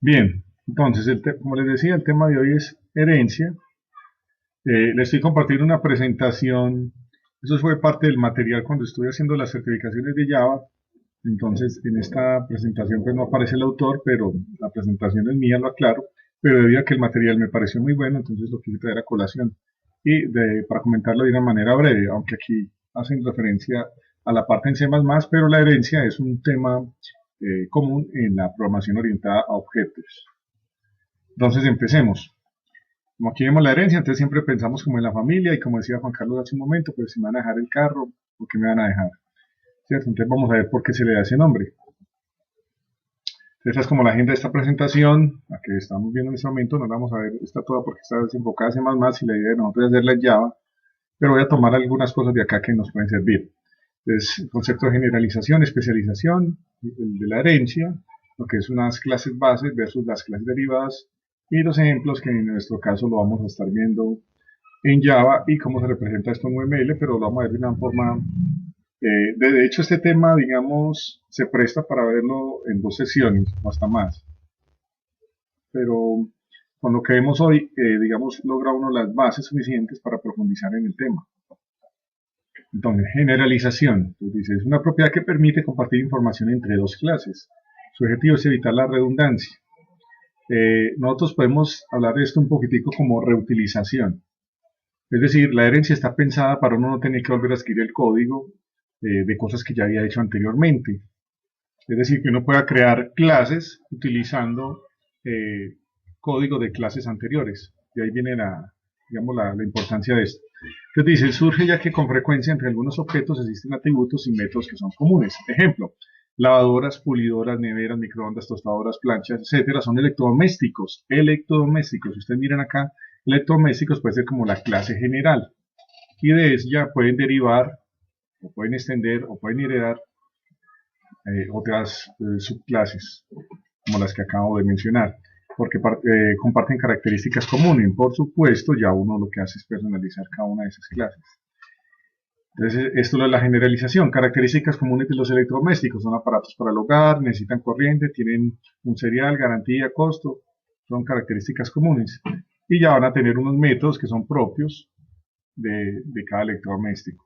Bien, entonces, como les decía, el tema de hoy es herencia. Les estoy compartiendo una presentación. Eso fue parte del material cuando estuve haciendo las certificaciones de Java. Entonces, en esta presentación pues no aparece el autor, pero la presentación es mía, lo aclaro. Pero debido a que el material me pareció muy bueno, entonces lo quise traer a colación. Para comentarlo de una manera breve, aunque aquí hacen referencia a la parte en C++, pero la herencia es un tema común en la programación orientada a objetos. Entonces empecemos. Como aquí vemos la herencia, entonces siempre pensamos como en la familia y como decía Juan Carlos hace un momento, pues si me van a dejar el carro o qué me van a dejar, ¿cierto? Entonces vamos a ver por qué se le da ese nombre. Esa es como la agenda de esta presentación, la que estamos viendo en este momento, no la vamos a ver, está toda porque está desenfocada en C++ y la idea de nosotros es hacerla en Java, pero voy a tomar algunas cosas de acá que nos pueden servir. Entonces, el concepto de generalización, especialización, el de la herencia, lo que es unas clases bases versus las clases derivadas, y los ejemplos que en nuestro caso lo vamos a estar viendo en Java y cómo se representa esto en UML, pero lo vamos a ver de una forma. De hecho, este tema, digamos, se presta para verlo en dos sesiones o hasta más, pero con lo que vemos hoy, digamos, logra uno las bases suficientes para profundizar en el tema. Entonces, generalización. Entonces, dice, es una propiedad que permite compartir información entre dos clases. Su objetivo es evitar la redundancia. Nosotros podemos hablar de esto un poquitico como reutilización. Es decir, la herencia está pensada para uno no tener que volver a escribir el código de cosas que ya había hecho anteriormente. Es decir, que uno pueda crear clases utilizando eh, código de clases anteriores. Y ahí viene digamos, la importancia de esto. Entonces dice, surge ya que con frecuencia entre algunos objetos existen atributos y métodos que son comunes. Ejemplo, lavadoras, pulidoras, neveras, microondas, tostadoras, planchas, etcétera, son electrodomésticos. Electrodomésticos. Si ustedes miran acá, electrodomésticos puede ser como la clase general. Y de eso ya pueden derivar, o pueden extender, o pueden heredar otras subclases, como las que acabo de mencionar, porque comparten características comunes. Por supuesto, ya uno lo que hace es personalizar cada una de esas clases. Entonces, esto es la generalización. Características comunes de los electrodomésticos. Son aparatos para el hogar, necesitan corriente, tienen un serial, garantía, costo. Son características comunes. Y ya van a tener unos métodos que son propios de cada electrodoméstico.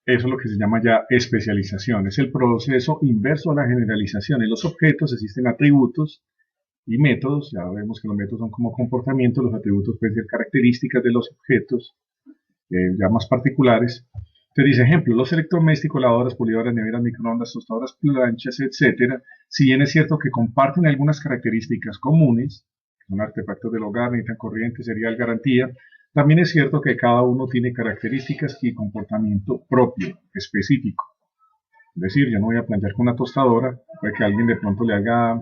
Eso es lo que se llama ya especialización. Es el proceso inverso a la generalización. En los objetos existen atributos y métodos. Ya vemos que los métodos son como comportamientos, los atributos pueden ser características de los objetos, ya más particulares. Entonces dice, ejemplo, los electrodomésticos, lavadoras, pulidoras, neveras, microondas, tostadoras, planchas, etcétera, si bien es cierto que comparten algunas características comunes, son artefactos del hogar, necesitan corriente, serial, garantía, también es cierto que cada uno tiene características y comportamiento propio, específico. Es decir, yo no voy a planchar con una tostadora, puede que alguien de pronto le haga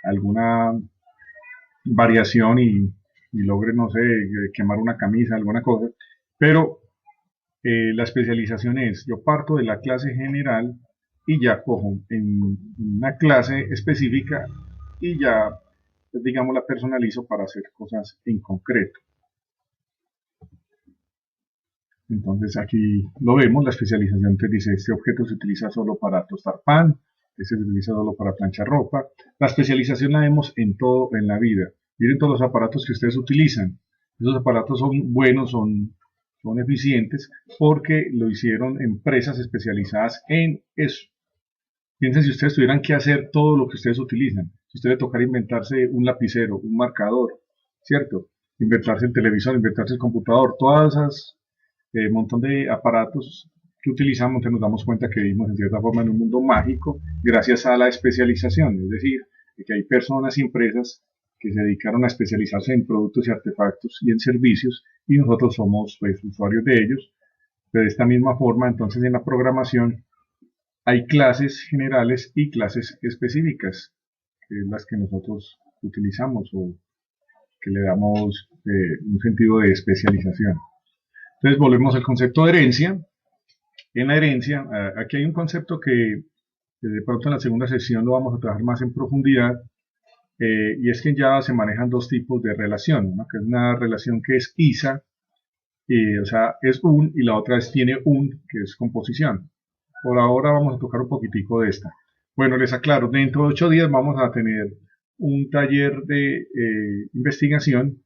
alguna variación y logre, no sé, quemar una camisa, alguna cosa, pero la especialización es, yo parto de la clase general y ya cojo en una clase específica y ya, digamos, la personalizo para hacer cosas en concreto. Entonces aquí lo vemos, la especialización te dice, este objeto se utiliza solo para tostar pan, este se utiliza solo para planchar ropa. La especialización la vemos en todo en la vida. Miren todos los aparatos que ustedes utilizan. Esos aparatos son buenos, son eficientes, porque lo hicieron empresas especializadas en eso. Piensen si ustedes tuvieran que hacer todo lo que ustedes utilizan. Si a ustedes les tocara inventarse un lapicero, un marcador, ¿cierto? Inventarse el televisor, inventarse el computador, todas esas montón de aparatos que utilizamos, entonces nos damos cuenta que vivimos en cierta forma en un mundo mágico gracias a la especialización, es decir, que hay personas y empresas que se dedicaron a especializarse en productos y artefactos y en servicios y nosotros somos pues, usuarios de ellos. De esta misma forma, entonces en la programación hay clases generales y clases específicas, que es las que nosotros utilizamos o que le damos un sentido de especialización. Entonces volvemos al concepto de herencia. En la herencia, aquí hay un concepto que de pronto en la segunda sesión lo vamos a trabajar más en profundidad, y es que en Java se manejan dos tipos de relación, ¿no? Que es una relación que es ISA, o sea, es un, y la otra es tiene un, que es composición. Por ahora vamos a tocar un poquitico de esta. Bueno, les aclaro, dentro de 8 días vamos a tener un taller de investigación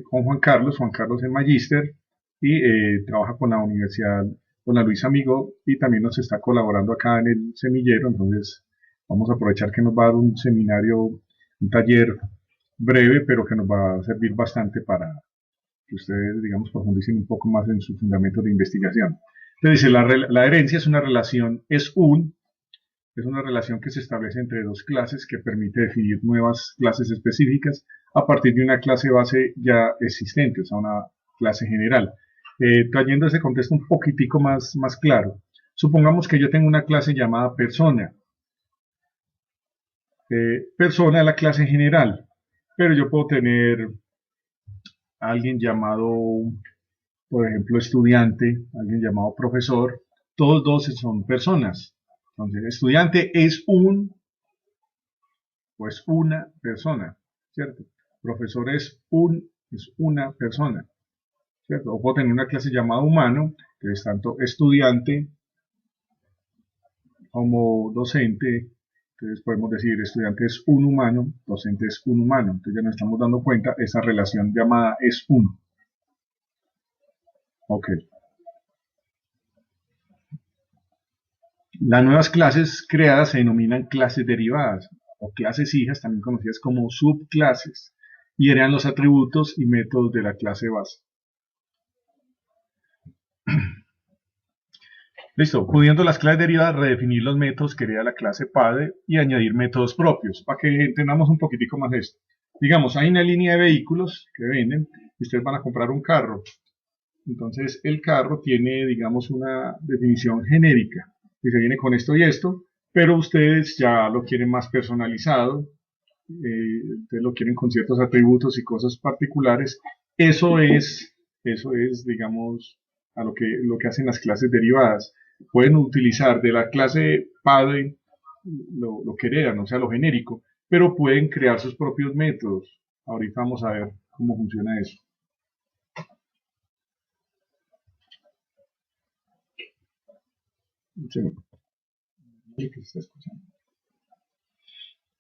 con Juan Carlos. Juan Carlos es magíster y trabaja con la universidad, con la Luis Amigo, y también nos está colaborando acá en el semillero. Entonces vamos a aprovechar que nos va a dar un seminario, un taller breve, pero que nos va a servir bastante para que ustedes, digamos, profundicen un poco más en su fundamento de investigación. Entonces dice, la herencia es una relación, es una relación que se establece entre dos clases que permite definir nuevas clases específicas a partir de una clase base ya existente, o sea, una clase general. Trayendo ese contexto un poquitico más claro, supongamos que yo tengo una clase llamada persona. Persona es la clase general, pero yo puedo tener a alguien llamado, por ejemplo, estudiante, alguien llamado profesor. Todos dos son personas. Entonces, estudiante es una persona, ¿cierto? Profesor es una persona, ¿cierto? O puedo tener una clase llamada humano, que es tanto estudiante como docente. Entonces podemos decir, estudiante es un humano, docente es un humano. Entonces ya nos estamos dando cuenta, esa relación llamada es un. Ok. Las nuevas clases creadas se denominan clases derivadas o clases hijas, también conocidas como subclases, y heredan los atributos y métodos de la clase base. Listo, pudiendo las clases derivadas redefinir los métodos que hereda la clase padre y añadir métodos propios, para que entendamos un poquitico más esto. Digamos, hay una línea de vehículos que venden y ustedes van a comprar un carro. Entonces, el carro tiene, digamos, una definición genérica, que se viene con esto y esto, pero ustedes ya lo quieren más personalizado, ustedes lo quieren con ciertos atributos y cosas particulares. Eso es, digamos, a lo que hacen las clases derivadas. Pueden utilizar de la clase padre lo que heredan, o sea, lo genérico, pero pueden crear sus propios métodos. Ahorita vamos a ver cómo funciona eso.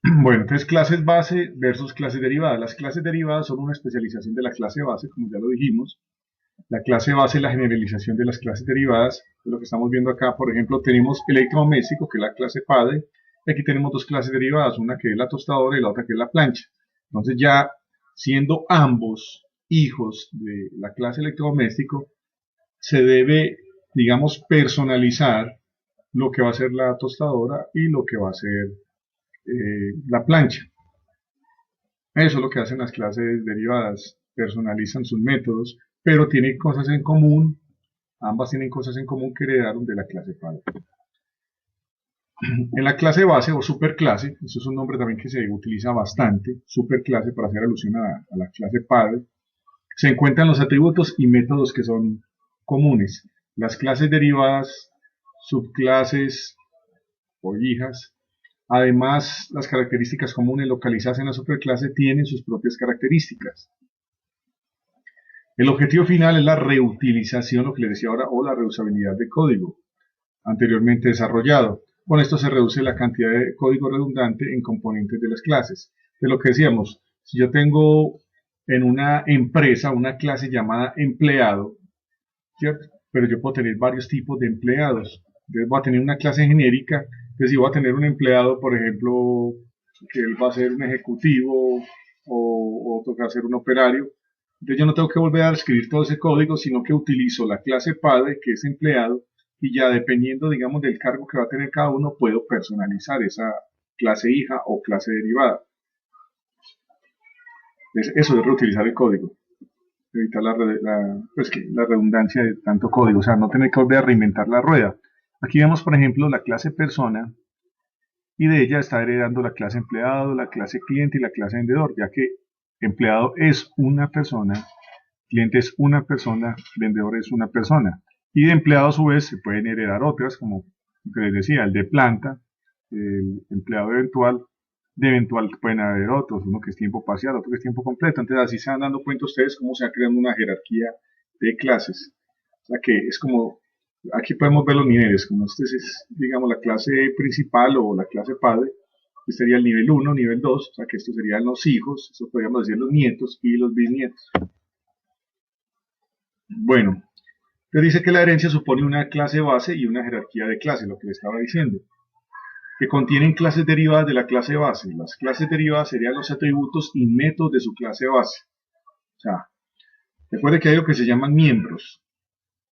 Bueno, entonces clases base versus clases derivadas. Las clases derivadas son una especialización de la clase base, como ya lo dijimos. La clase base es la generalización de las clases derivadas. Lo que estamos viendo acá, por ejemplo, tenemos electrodoméstico, que es la clase padre, y aquí tenemos dos clases derivadas, una que es la tostadora y la otra que es la plancha. Entonces ya siendo ambos hijos de la clase electrodoméstico, se debe, digamos, personalizar lo que va a ser la tostadora y lo que va a ser la plancha. Eso es lo que hacen las clases derivadas, personalizan sus métodos, pero tienen cosas en común, ambas tienen cosas en común que heredaron de la clase padre. En la clase base o superclase, eso es un nombre también que se utiliza bastante, superclase para hacer alusión a la clase padre, se encuentran los atributos y métodos que son comunes. Las clases derivadas, subclases o hijas. Además, las características comunes localizadas en la superclase tienen sus propias características. El objetivo final es la reutilización, lo que les decía ahora, o la reusabilidad de código anteriormente desarrollado. Con esto se reduce la cantidad de código redundante en componentes de las clases. De lo que decíamos, si yo tengo en una empresa una clase llamada empleado, ¿cierto? Pero yo puedo tener varios tipos de empleados. Entonces voy a tener una clase genérica. Entonces si voy a tener un empleado, por ejemplo, que él va a ser un ejecutivo o toca ser un operario, entonces yo no tengo que volver a escribir todo ese código, sino que utilizo la clase padre, que es empleado, y ya dependiendo, digamos, del cargo que va a tener cada uno, puedo personalizar esa clase hija o clase derivada. Eso es reutilizar el código, evitar la redundancia de tanto código, o sea, no tener que volver a reinventar la rueda. Aquí vemos, por ejemplo, la clase persona, y de ella está heredando la clase empleado, la clase cliente y la clase vendedor, ya que empleado es una persona, cliente es una persona, vendedor es una persona. Y de empleado a su vez se pueden heredar otras, como lo que les decía, el de planta, el empleado eventual. De eventual pueden haber otros, uno que es tiempo parcial, otro que es tiempo completo. Entonces así se van dando cuenta ustedes cómo se va creando una jerarquía de clases. O sea que es como, aquí podemos ver los niveles, como este es, digamos, la clase principal o la clase padre. Este sería el nivel 1, nivel 2, o sea que estos serían los hijos, esto podríamos decir los nietos y los bisnietos. Bueno, te dice que la herencia supone una clase base y una jerarquía de clases, lo que le estaba diciendo, que contienen clases derivadas de la clase base. Las clases derivadas serían los atributos y métodos de su clase base. O sea, recuerde que hay lo que se llaman miembros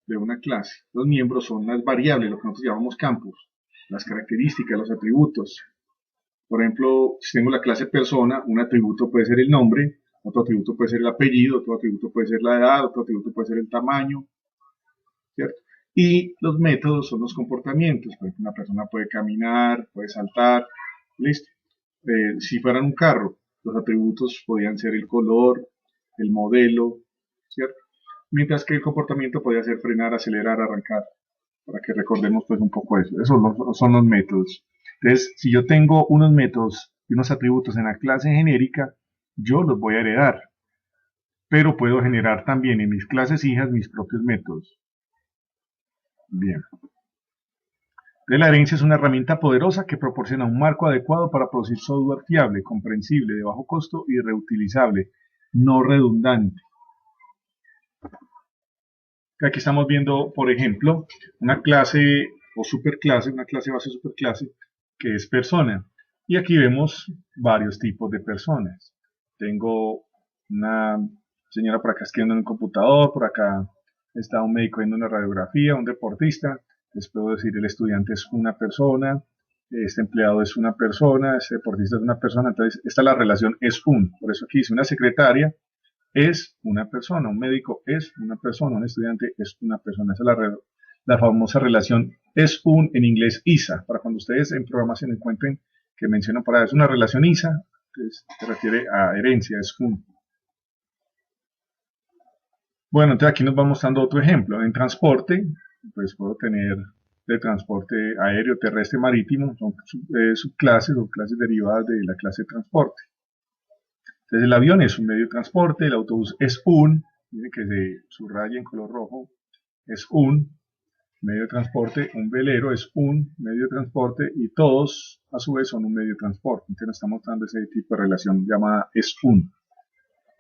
de una clase. Los miembros son las variables, lo que nosotros llamamos campos, las características, los atributos. Por ejemplo, si tengo la clase persona, un atributo puede ser el nombre, otro atributo puede ser el apellido, otro atributo puede ser la edad, otro atributo puede ser el tamaño, ¿cierto? Y los métodos son los comportamientos. Por ejemplo, una persona puede caminar, puede saltar, listo. Si fueran un carro, los atributos podrían ser el color, el modelo, ¿cierto? Mientras que el comportamiento podría ser frenar, acelerar, arrancar, para que recordemos pues un poco eso. Esos son los métodos. Entonces, si yo tengo unos métodos y unos atributos en la clase genérica, yo los voy a heredar, pero puedo generar también en mis clases hijas mis propios métodos. Bien. Entonces, la herencia es una herramienta poderosa que proporciona un marco adecuado para producir software fiable, comprensible, de bajo costo y reutilizable, no redundante. Aquí estamos viendo, por ejemplo, una clase o superclase, una clase base superclase, que es persona. Y aquí vemos varios tipos de personas. Tengo una señora por acá escribiendo en un computador, por acá está un médico viendo una radiografía, un deportista. Les puedo decir, el estudiante es una persona, este empleado es una persona, este deportista es una persona. Entonces, esta es la relación es un. Por eso aquí dice una secretaria es una persona, un médico es una persona, un estudiante es una persona. Esa es la famosa relación es un, en inglés ISA, para cuando ustedes en programación encuentren que mencionan para es una relación ISA, entonces se refiere a herencia, es un. Bueno, entonces aquí nos va mostrando otro ejemplo. En transporte, pues puedo tener de transporte aéreo, terrestre, marítimo, son subclases o clases derivadas de la clase de transporte. Entonces el avión es un medio de transporte, el autobús es un, miren que se subraya en color rojo, es un medio de transporte, un velero es un medio de transporte y todos a su vez son un medio de transporte. Entonces nos está mostrando ese tipo de relación llamada es un.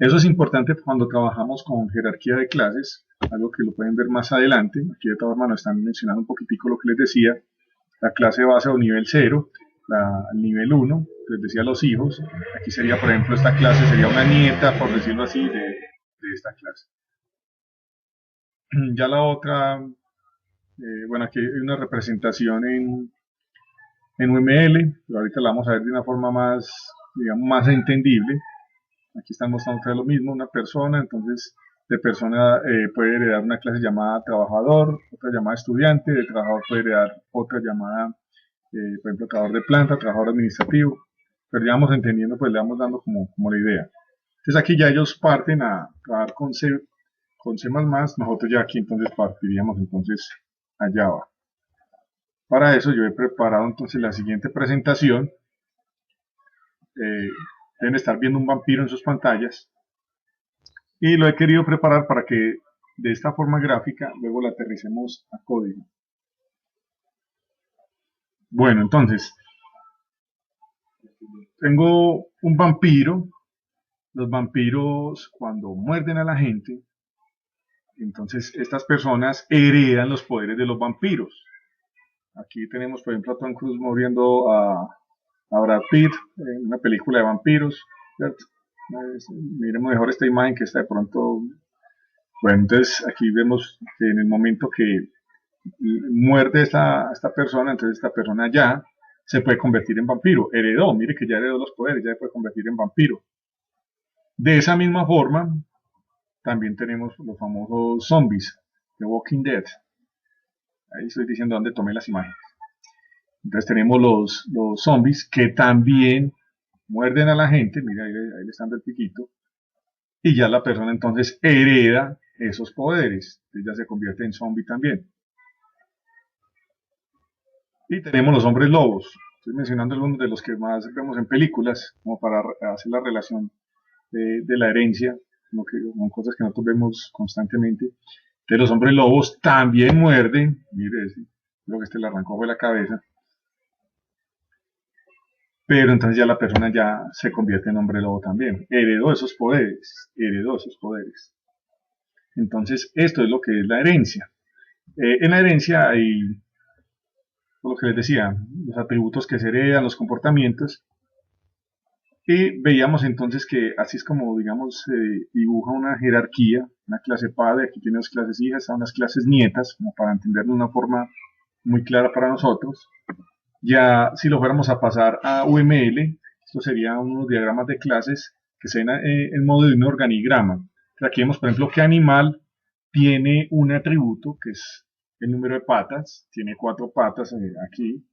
Eso es importante cuando trabajamos con jerarquía de clases, algo que lo pueden ver más adelante. Aquí de todas formas nos están mencionando un poquitico lo que les decía, la clase base o nivel 0, el nivel 1, les decía los hijos, aquí sería por ejemplo esta clase, sería una nieta, por decirlo así, de esta clase. Ya la otra, bueno, aquí hay una representación en UML, pero ahorita la vamos a ver de una forma más, digamos, más entendible. Aquí están mostrando lo mismo, una persona, entonces de persona puede heredar una clase llamada trabajador, otra llamada estudiante, de trabajador puede heredar otra llamada, por ejemplo, trabajador de planta, trabajador administrativo, pero ya vamos entendiendo, pues le vamos dando como la idea. Entonces aquí ya ellos parten a trabajar con C++, nosotros ya aquí entonces partiríamos entonces a Java. Para eso yo he preparado entonces la siguiente presentación. Deben estar viendo un vampiro en sus pantallas. Y lo he querido preparar para que de esta forma gráfica luego la aterricemos a código. Bueno, entonces, tengo un vampiro. Los vampiros cuando muerden a la gente, entonces estas personas heredan los poderes de los vampiros. Aquí tenemos, por ejemplo, a Tom Cruise muriendo a Brad Pitt en una película de vampiros, ¿cierto? Miremos mejor esta imagen que está de pronto. Bueno, entonces aquí vemos que en el momento que muerde esta persona, entonces esta persona ya se puede convertir en vampiro. Heredó, mire que ya heredó los poderes, ya se puede convertir en vampiro. De esa misma forma, también tenemos los famosos zombies, The Walking Dead. Ahí estoy diciendo dónde tomé las imágenes. Entonces tenemos los zombies que también muerden a la gente, mira ahí le están dando el piquito, y ya la persona entonces hereda esos poderes, entonces ya se convierte en zombie también. Y tenemos los hombres lobos, estoy mencionando algunos de los que más vemos en películas, como para hacer la relación de la herencia, con cosas que nosotros vemos constantemente. Entonces los hombres lobos también muerden, mire, creo que este le arrancó de la cabeza. pero entonces ya la persona ya se convierte en hombre lobo también. Heredó esos poderes, heredó esos poderes. Entonces, esto es lo que es la herencia. En la herencia hay, por lo que les decía, los atributos que se heredan, los comportamientos, y veíamos entonces que así es como, digamos, se dibuja una jerarquía, una clase padre, aquí tiene dos clases hijas, están unas clases nietas, como para entenderlo de una forma muy clara para nosotros. Ya si lo fuéramos a pasar a UML, esto serían unos diagramas de clases que se ven en modo de un organigrama. Aquí vemos, por ejemplo, que animal tiene un atributo que es el número de patas, tiene 4 patas aquí.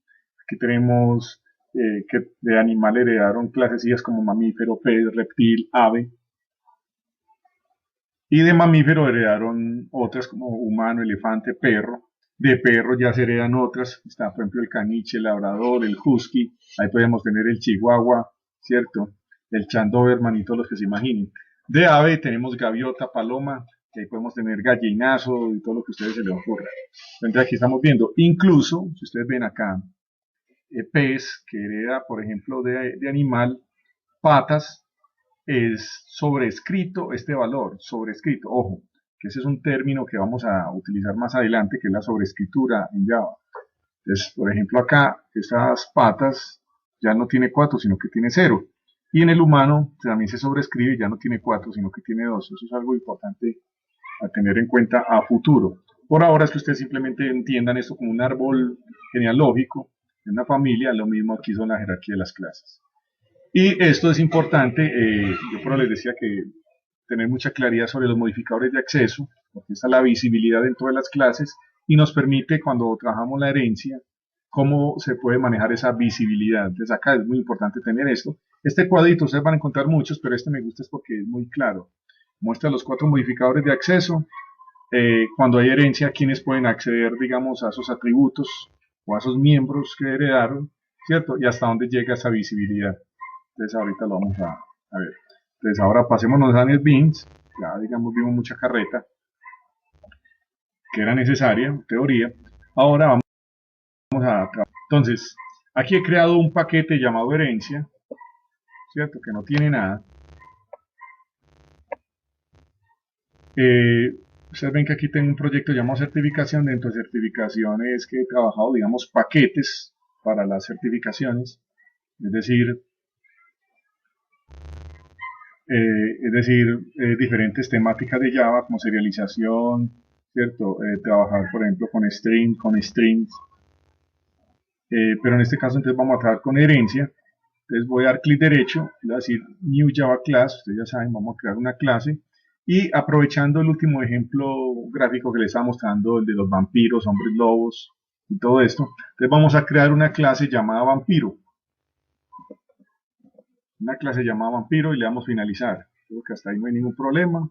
Aquí tenemos que de animal heredaron clasecillas como mamífero, pez, reptil, ave. Y de mamífero heredaron otras como humano, elefante, perro. De perro ya se heredan otras, está por ejemplo el caniche, el labrador, el husky, ahí podemos tener el chihuahua, ¿cierto? El chandoberman y todos los que se imaginen. De ave tenemos gaviota, paloma, que ahí podemos tener gallinazo y todo lo que a ustedes se les ocurra. Entonces aquí estamos viendo, incluso, si ustedes ven acá, pez, que hereda, por ejemplo, de animal, patas, es sobrescrito este valor, sobrescrito, ojo, que ese es un término que vamos a utilizar más adelante, que es la sobrescritura en Java. Entonces, por ejemplo, acá, estas patas ya no tiene 4, sino que tiene 0. Y en el humano también se sobrescribe y ya no tiene 4, sino que tiene 2. Eso es algo importante a tener en cuenta a futuro. Por ahora es que ustedes simplemente entiendan esto como un árbol genealógico de una familia, lo mismo aquí son la jerarquía de las clases. Y esto es importante, yo por les decía que tener mucha claridad sobre los modificadores de acceso, porque está la visibilidad dentro de las clases y nos permite cuando trabajamos la herencia, cómo se puede manejar esa visibilidad. Entonces acá es muy importante tener esto. Este cuadrito ustedes van a encontrar muchos, pero este me gusta es porque es muy claro. Muestra los 4 modificadores de acceso, cuando hay herencia, quienes pueden acceder, digamos, a esos atributos o a esos miembros que heredaron, ¿cierto? Y hasta dónde llega esa visibilidad. Entonces ahorita lo vamos a ver. Entonces ahora pasémonos a NetBeans, ya digamos vimos mucha carreta que era necesaria, en teoría. Ahora vamos a trabajar. Entonces, aquí he creado un paquete llamado herencia, ¿cierto? Que no tiene nada. Ustedes ven que aquí tengo un proyecto llamado certificación. Dentro de certificaciones que he trabajado, digamos, paquetes para las certificaciones, es decir, diferentes temáticas de Java como serialización, ¿cierto? Trabajar, por ejemplo, con string, con strings, pero en este caso entonces vamos a trabajar con herencia. Entonces voy a dar clic derecho, le voy a decir New Java Class, ustedes ya saben, vamos a crear una clase, y aprovechando el último ejemplo gráfico que les estaba mostrando, el de los vampiros, hombres lobos y todo esto, entonces vamos a crear una clase llamada vampiro. Una clase llamada vampiro y le damos finalizar. Creo que hasta ahí no hay ningún problema.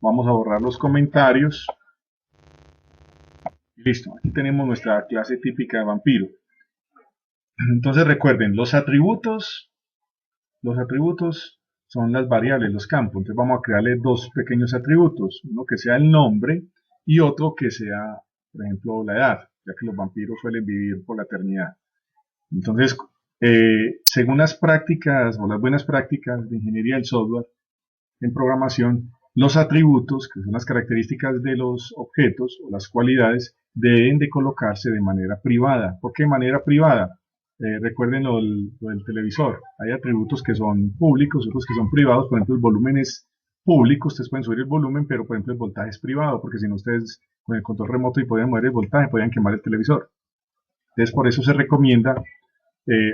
Vamos a borrar los comentarios. Y listo, aquí tenemos nuestra clase típica de vampiro. Entonces recuerden, los atributos son las variables, los campos. Entonces vamos a crearle 2 pequeños atributos. Uno que sea el nombre y otro que sea, por ejemplo, la edad, ya que los vampiros suelen vivir por la eternidad. Entonces, según las prácticas o las buenas prácticas de ingeniería del software en programación, los atributos, que son las características de los objetos o las cualidades, deben de colocarse de manera privada. ¿Por qué de manera privada? Recuerden lo del televisor. Hay atributos que son públicos, otros que son privados. Por ejemplo, el volumen es público, ustedes pueden subir el volumen, pero por ejemplo el voltaje es privado, porque si no ustedes con el control remoto y podían mover el voltaje, podían quemar el televisor. Entonces por eso se recomienda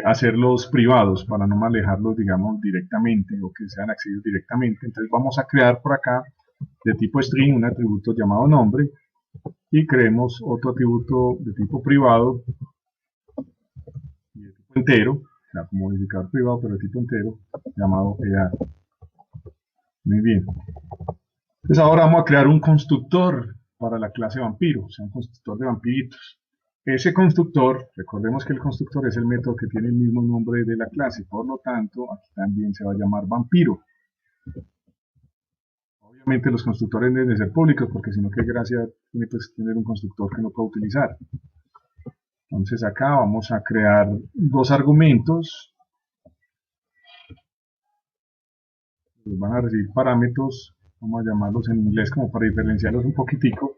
hacerlos privados para no manejarlos, digamos, directamente o que sean accedidos directamente. Entonces vamos a crear por acá de tipo string un atributo llamado nombre y creemos otro atributo de tipo privado y de tipo entero, o sea, como modificador privado pero de tipo entero, llamado edad. Muy bien. Entonces ahora vamos a crear un constructor para la clase vampiro, o sea, un constructor de vampiritos. Ese constructor, recordemos que el constructor es el método que tiene el mismo nombre de la clase, por lo tanto, aquí también se va a llamar vampiro. Obviamente los constructores deben de ser públicos, porque si no, qué gracia tiene pues tener un constructor que no pueda utilizar. Entonces acá vamos a crear 2 argumentos, Pues van a recibir parámetros, vamos a llamarlos en inglés como para diferenciarlos un poquitico.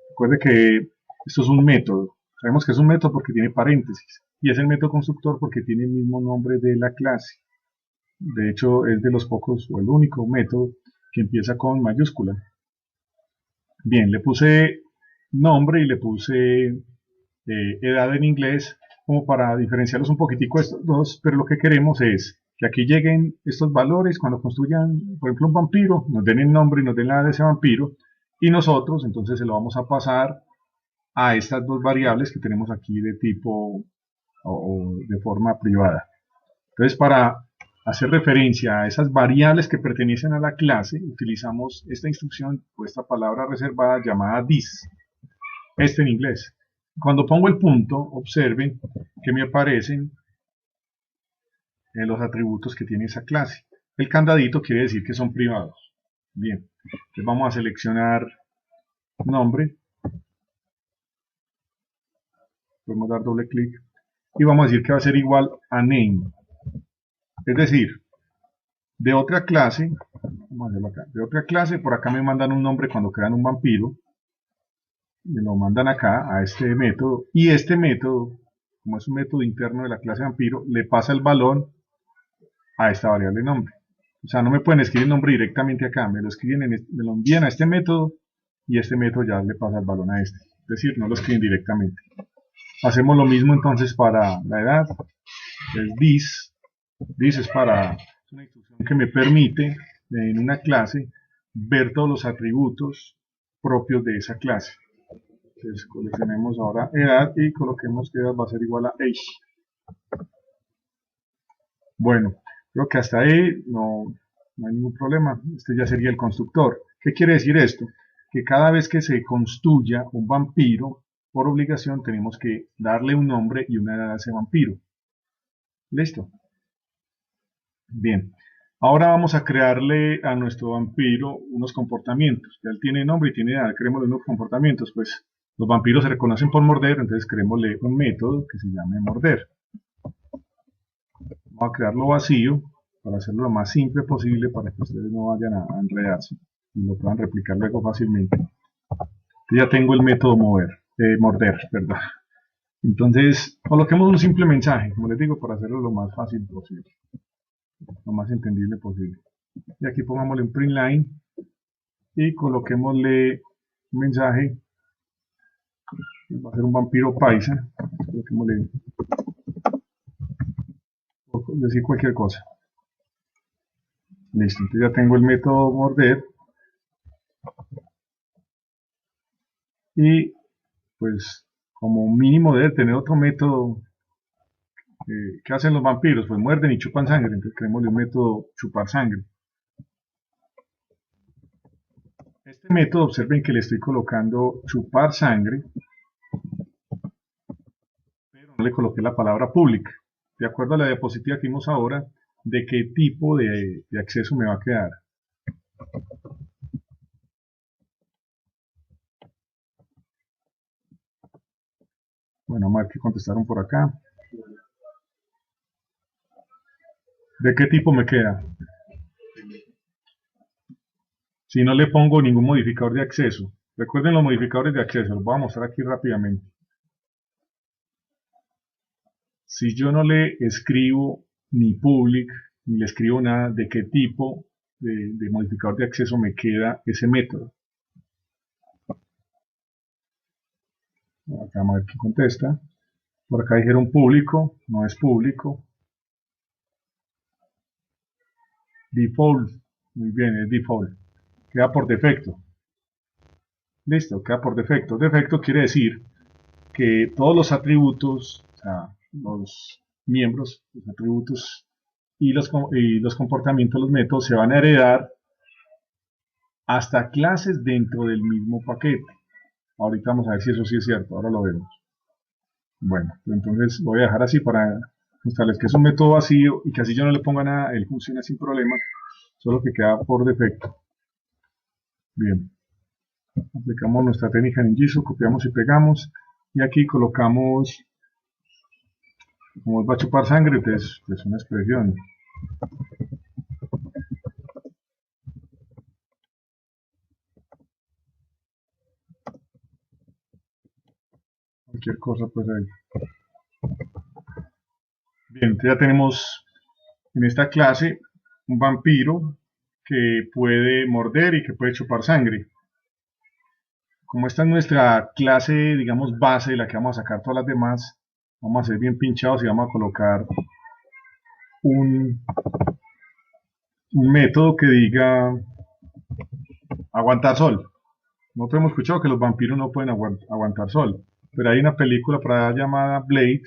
Recuerde que esto es un método. Sabemos que es un método porque tiene paréntesis. Y es el método constructor porque tiene el mismo nombre de la clase. De hecho, es de los pocos o el único método que empieza con mayúscula. Bien, le puse nombre y le puse edad en inglés como para diferenciarlos un poquitico estos dos, pero lo que queremos es que aquí lleguen estos valores cuando construyan, por ejemplo, un vampiro, nos den el nombre y nos den la edad de ese vampiro, y nosotros entonces se lo vamos a pasar a estas dos variables que tenemos aquí de tipo o de forma privada. Entonces, para hacer referencia a esas variables que pertenecen a la clase, utilizamos esta instrucción o esta palabra reservada llamada this, en inglés. Cuando pongo el punto, observen que me aparecen los atributos que tiene esa clase. El candadito quiere decir que son privados. Bien, entonces vamos a seleccionar nombre, podemos dar doble clic y vamos a decir que va a ser igual a name. Es decir, de otra clase, vamos a hacerlo acá, de otra clase, por acá me mandan un nombre cuando crean un vampiro, me lo mandan acá a este método, y este método, como es un método interno de la clase vampiro, le pasa el valor a esta variable nombre. O sea, no me pueden escribir el nombre directamente acá, me lo escriben me lo envían a este método, y este método ya le pasa el valor a este. Es decir, no lo escriben directamente. Hacemos lo mismo entonces para la edad, es this. This es una instrucción que me permite en una clase ver todos los atributos propios de esa clase. Entonces coleccionemos ahora edad y coloquemos que edad va a ser igual a age. Bueno, creo que hasta ahí no hay ningún problema. Este ya sería el constructor. ¿Qué quiere decir esto? Que cada vez que se construya un vampiro, por obligación tenemos que darle un nombre y una edad a ese vampiro. ¿Listo? Bien, ahora vamos a crearle a nuestro vampiro unos comportamientos. Ya él tiene nombre y tiene edad, creémosle unos comportamientos. Pues los vampiros se reconocen por morder, entonces creémosle un método que se llame morder. Vamos a crearlo vacío para hacerlo lo más simple posible para que ustedes no vayan a enredarse y lo puedan replicar luego fácilmente. Ya tengo el método morder, perdón. Entonces coloquemos un simple mensaje, como les digo, para hacerlo lo más fácil posible, lo más entendible posible. Y aquí pongámosle un print line y coloquémosle un mensaje, va a ser un vampiro paisa, coloquémosle, decir cualquier cosa. Listo, entonces ya tengo el método morder y pues como mínimo debe tener otro método. ¿Qué hacen los vampiros? Pues muerden y chupan sangre, entonces creémosle un método chupar sangre. Este método, observen que le estoy colocando chupar sangre, pero no le coloqué la palabra public. De acuerdo a la diapositiva que vimos ahora, de qué tipo de acceso me va a quedar. Bueno, vamos a ver qué contestaron por acá. ¿De qué tipo me queda? Si no le pongo ningún modificador de acceso. Recuerden los modificadores de acceso, los voy a mostrar aquí rápidamente. Si yo no le escribo ni public, ni le escribo nada, ¿de qué tipo de modificador de acceso me queda ese método? Acá vamos a ver qué contesta. Por acá dijeron público, no es público. Default, muy bien, es default. Queda por defecto. Listo, queda por defecto. Defecto quiere decir que todos los atributos, o sea, los miembros, los atributos y los comportamientos, los métodos se van a heredar hasta clases dentro del mismo paquete. Ahorita vamos a ver si eso sí es cierto, ahora lo vemos. Bueno, entonces lo voy a dejar así para mostrarles que es un método vacío y que así yo no le ponga nada, él funciona sin problema, solo que queda por defecto. Bien, aplicamos nuestra técnica en Jigsaw, copiamos y pegamos y aquí colocamos, como va a chupar sangre, entonces es una expresión. cualquier cosa pues ahí. Bien, entonces ya tenemos en esta clase un vampiro que puede morder y que puede chupar sangre. Como esta es nuestra clase, digamos, base, de la que vamos a sacar todas las demás, vamos a ser bien pinchados y vamos a colocar un, un método que diga aguantar sol. Nosotros hemos escuchado que los vampiros no pueden aguantar sol, pero hay una película por allá llamada Blade,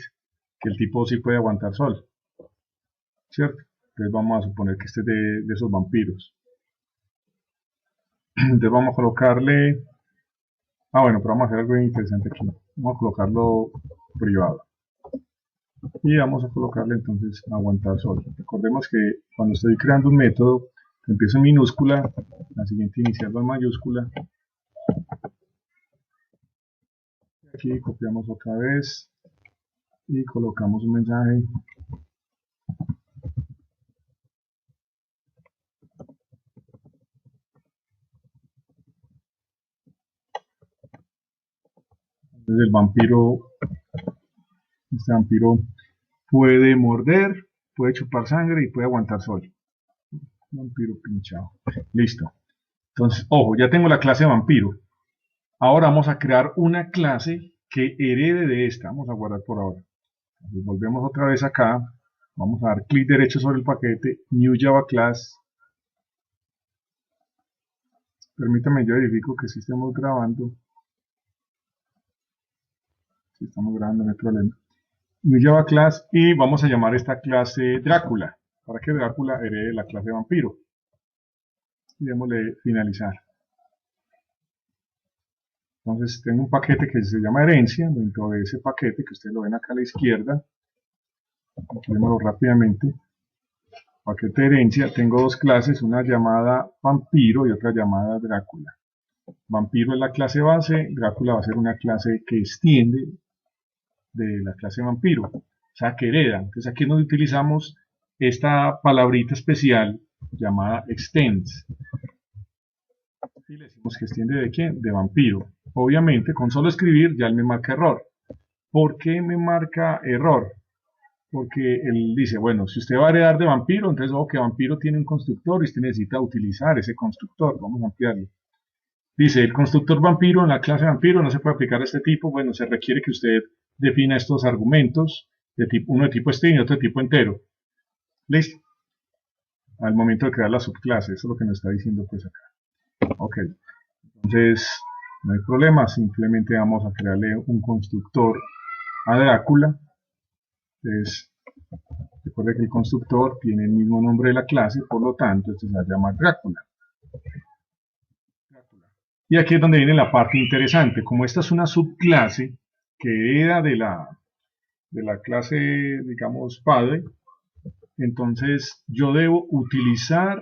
que el tipo sí puede aguantar sol, ¿cierto? Entonces vamos a suponer que este es de esos vampiros. Entonces vamos a colocarle, bueno, pero vamos a hacer algo bien interesante aquí. Vamos a colocarlo privado. Y vamos a colocarle entonces aguantar sol. Recordemos que cuando estoy creando un método, empiezo en minúscula, la siguiente iniciarlo en mayúscula. Aquí copiamos otra vez y colocamos un mensaje. Entonces este vampiro puede morder, puede chupar sangre y puede aguantar sol. Vampiro pinchado. Listo. Entonces, ojo, ya tengo la clase vampiro. Ahora vamos a crear una clase que herede de esta. Vamos a guardar por ahora. Entonces, volvemos otra vez acá. Vamos a dar clic derecho sobre el paquete, New Java Class. Permítame, yo verifico que sí estamos grabando. Si estamos grabando, no hay problema. New Java Class y vamos a llamar esta clase Drácula, para que Drácula herede la clase vampiro. Y démosle finalizar. Entonces tengo un paquete que se llama herencia. Dentro de ese paquete, que ustedes lo ven acá a la izquierda, vémoslo rápidamente. Paquete de herencia, tengo dos clases, una llamada vampiro y otra llamada Drácula. Vampiro es la clase base, Drácula va a ser una clase que extiende de la clase vampiro, o sea que hereda. Entonces aquí es donde utilizamos esta palabrita especial llamada extends. Y le decimos que extiende de quién, de vampiro. Obviamente con solo escribir ya él me marca error. ¿Por qué me marca error? Porque él dice, bueno, si usted va a heredar de vampiro, entonces ojo que vampiro tiene un constructor y usted necesita utilizar ese constructor. Vamos a ampliarlo. Dice, el constructor vampiro en la clase vampiro no se puede aplicar a este tipo. Bueno, se requiere que usted defina estos argumentos, uno de tipo string y otro de tipo entero. Listo. Al momento de crear la subclase, eso es lo que nos está diciendo pues acá. Ok. Entonces, no hay problema, simplemente vamos a crearle un constructor a Drácula. Entonces, recuerde que el constructor tiene el mismo nombre de la clase, por lo tanto, este se va a llamar Drácula. Y aquí es donde viene la parte interesante. Como esta es una subclase que hereda de la clase, digamos, padre, entonces yo debo utilizar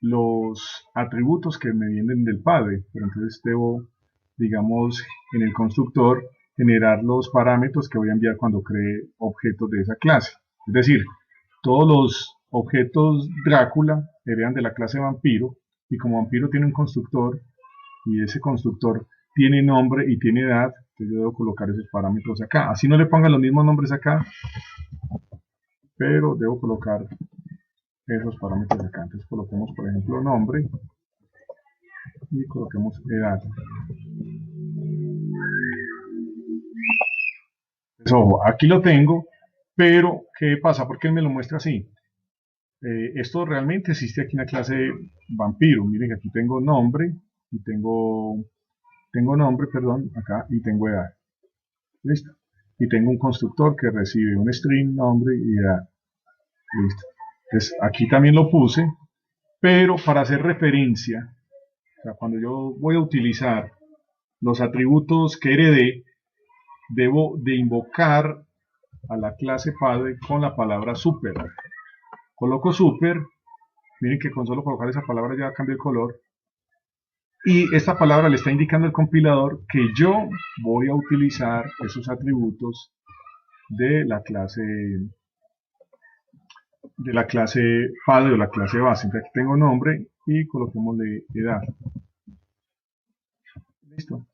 los atributos que me vienen del padre, pero entonces debo, digamos, en el constructor generar los parámetros que voy a enviar cuando cree objetos de esa clase. Es decir, todos los objetos Drácula heredan de la clase vampiro, y como vampiro tiene un constructor, y ese constructor tiene nombre y tiene edad, entonces yo debo colocar esos parámetros acá. Así no le pongan los mismos nombres acá, pero debo colocar esos parámetros acá. Entonces coloquemos, por ejemplo, nombre y coloquemos edad. Entonces, ojo, aquí lo tengo, pero ¿qué pasa? ¿Por qué él me lo muestra así? Esto realmente existe aquí en la clase vampiro. Miren que aquí tengo nombre y tengo nombre, perdón, acá, y tengo edad. Listo. Y tengo un constructor que recibe un string, nombre y edad. Listo. Entonces aquí también lo puse, pero para hacer referencia, o sea, cuando yo voy a utilizar los atributos que heredé, debo de invocar a la clase padre con la palabra super. Coloco super, miren que con solo colocar esa palabra ya cambia el color, y esta palabra le está indicando al compilador que yo voy a utilizar esos atributos de la clase padre o la clase base. Entonces aquí tengo nombre y coloquémosle edad. Listo.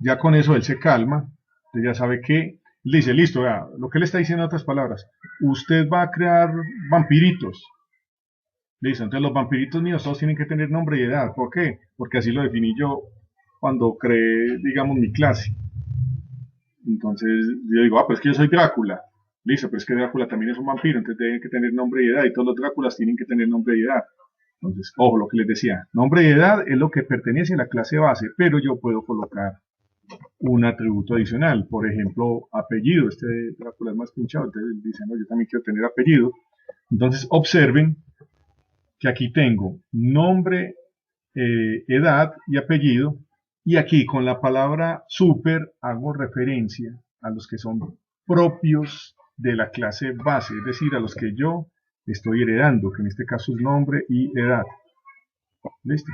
Ya con eso él se calma, entonces ya sabe que, le dice, listo, vea, lo que le está diciendo en otras palabras, usted va a crear vampiritos. Listo, entonces los vampiritos míos todos tienen que tener nombre y edad. ¿Por qué? Porque así lo definí yo cuando creé, digamos, mi clase. Entonces yo digo, pues que yo soy Drácula. Listo, pero es que Drácula también es un vampiro, entonces tienen que tener nombre y edad, y todos los Dráculas tienen que tener nombre y edad. Entonces, ojo, lo que les decía, nombre y edad es lo que pertenece a la clase base, pero yo puedo colocar un atributo adicional, por ejemplo, apellido. Este Drácula es más pinchado, entonces dicen, no, yo también quiero tener apellido. Entonces, observen que aquí tengo nombre, edad y apellido, y aquí con la palabra super hago referencia a los que son propios de la clase base, es decir, a los que yo estoy heredando, que en este caso es nombre y edad. ¿Listo?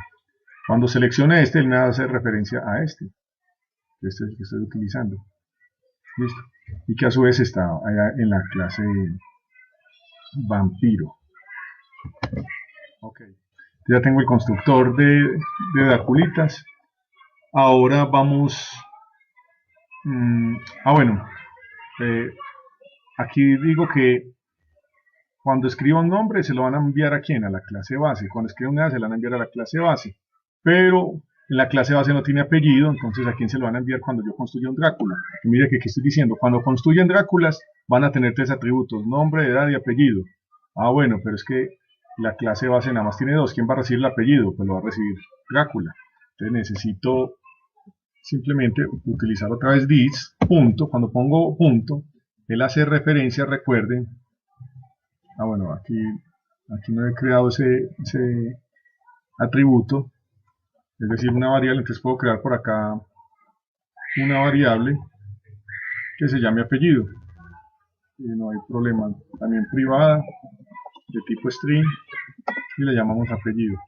Cuando seleccione este, él me va a hacer referencia a este que estoy utilizando. ¿Listo? Y que a su vez está allá en la clase vampiro. Ok. Ya tengo el constructor de Draculitas. Ahora vamos... bueno. Aquí digo que cuando escriba un nombre se lo van a enviar a ¿quién? A la clase base. Cuando escriba una edad se lo van a enviar a la clase base. Pero en la clase base no tiene apellido, entonces ¿a quién se lo van a enviar cuando yo construya un Drácula? Y mire que aquí estoy diciendo, cuando construyen Dráculas van a tener 3 atributos, nombre, edad y apellido. Ah, bueno, pero es que la clase base nada más tiene 2. ¿Quién va a recibir el apellido? Pues lo va a recibir Drácula. Entonces necesito simplemente utilizar otra vez this, punto. Cuando pongo punto, él hace referencia, recuerden. Ah, bueno, aquí no he creado ese atributo, es decir, una variable, entonces puedo crear por acá una variable que se llame apellido. Y no hay problema, también privada, de tipo string, y le llamamos apellido.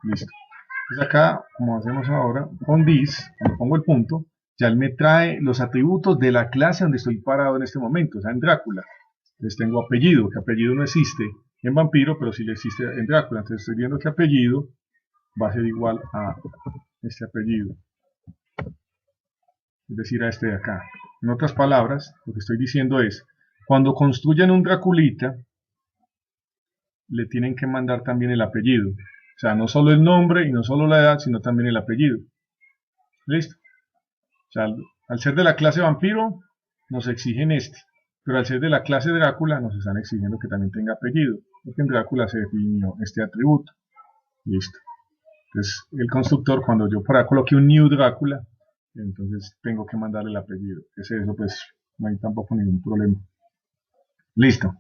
Listo. Entonces acá, como hacemos ahora, con this, cuando pongo el punto, ya él me trae los atributos de la clase donde estoy parado en este momento, o sea, en Drácula. Entonces tengo apellido, que apellido no existe en vampiro, pero sí le existe en Drácula. Entonces estoy viendo que apellido va a ser igual a este apellido, es decir, a este de acá. En otras palabras, lo que estoy diciendo es, cuando construyan un Draculita, le tienen que mandar también el apellido. O sea, no solo el nombre y no solo la edad, sino también el apellido. ¿Listo? O sea, al ser de la clase vampiro, nos exigen este. Pero al ser de la clase Drácula, nos están exigiendo que también tenga apellido. Porque en Drácula se definió este atributo. Listo. Entonces, el constructor, cuando yo por acá coloque un new Drácula, entonces tengo que mandarle el apellido. Es eso, pues no hay tampoco ningún problema. Listo.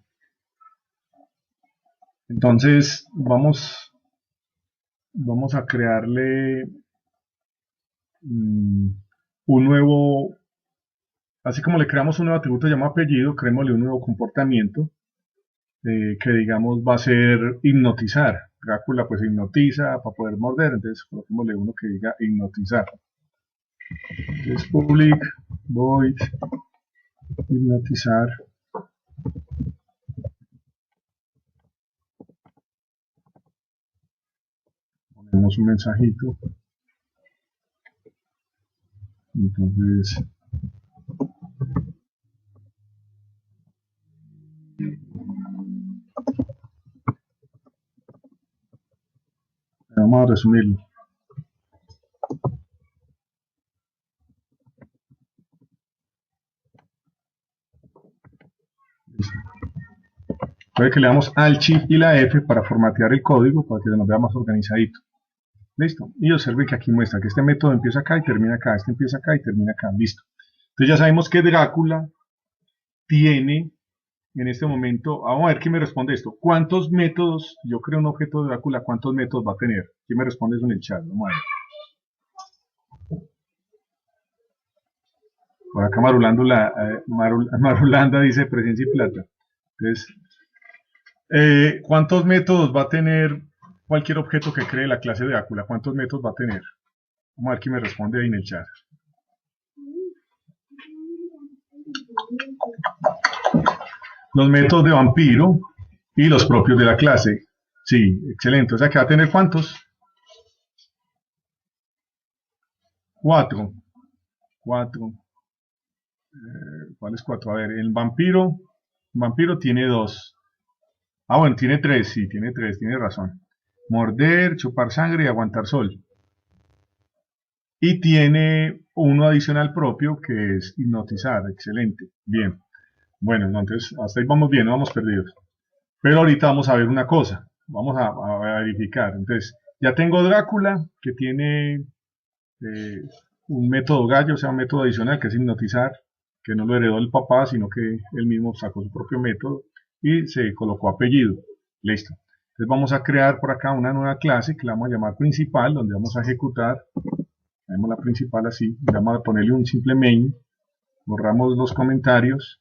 Entonces, vamos a crearle un nuevo, así como le creamos un nuevo atributo llamado apellido, creémosle un nuevo comportamiento que digamos va a ser hipnotizar. Drácula pues hipnotiza para poder morder, entonces coloquémosle uno que diga hipnotizar. Entonces public void hipnotizar. Ponemos un mensajito. Entonces vamos a resumirlo. Puede que le damos al Shift y la F para formatear el código para que nos vea más organizadito. Listo. Y observen que aquí muestra que este método empieza acá y termina acá, este empieza acá y termina acá. Listo. Entonces ya sabemos que Drácula tiene en este momento, vamos a ver quién me responde esto. ¿Cuántos métodos, yo creo un objeto de Drácula, cuántos métodos va a tener? ¿Quién me responde eso en el chat? Vamos a ver. Por acá Marulanda dice presencia y plata. Entonces, ¿cuántos métodos va a tener cualquier objeto que cree la clase de Drácula? ¿Cuántos métodos va a tener? Vamos a ver quién me responde ahí en el chat. Los métodos de vampiro y los propios de la clase. Sí, excelente. O sea que va a tener ¿cuántos? 4. 4. ¿Cuál es 4? A ver, el vampiro tiene 2. Ah, bueno, tiene 3, sí, tiene 3, tiene razón. Morder, chupar sangre y aguantar sol. Y tiene uno adicional propio que es hipnotizar. Excelente. Bien. Bueno, entonces hasta ahí vamos bien, no vamos perdidos. Pero ahorita vamos a ver una cosa. Vamos a verificar. Entonces, ya tengo Drácula, que tiene un método gallo, o sea, un método adicional que es hipnotizar, que no lo heredó el papá, sino que él mismo sacó su propio método y se colocó apellido. Listo. Entonces vamos a crear por acá una nueva clase que la vamos a llamar principal, donde vamos a ejecutar. Tenemos la principal así, y vamos a ponerle un simple main. Borramos los comentarios.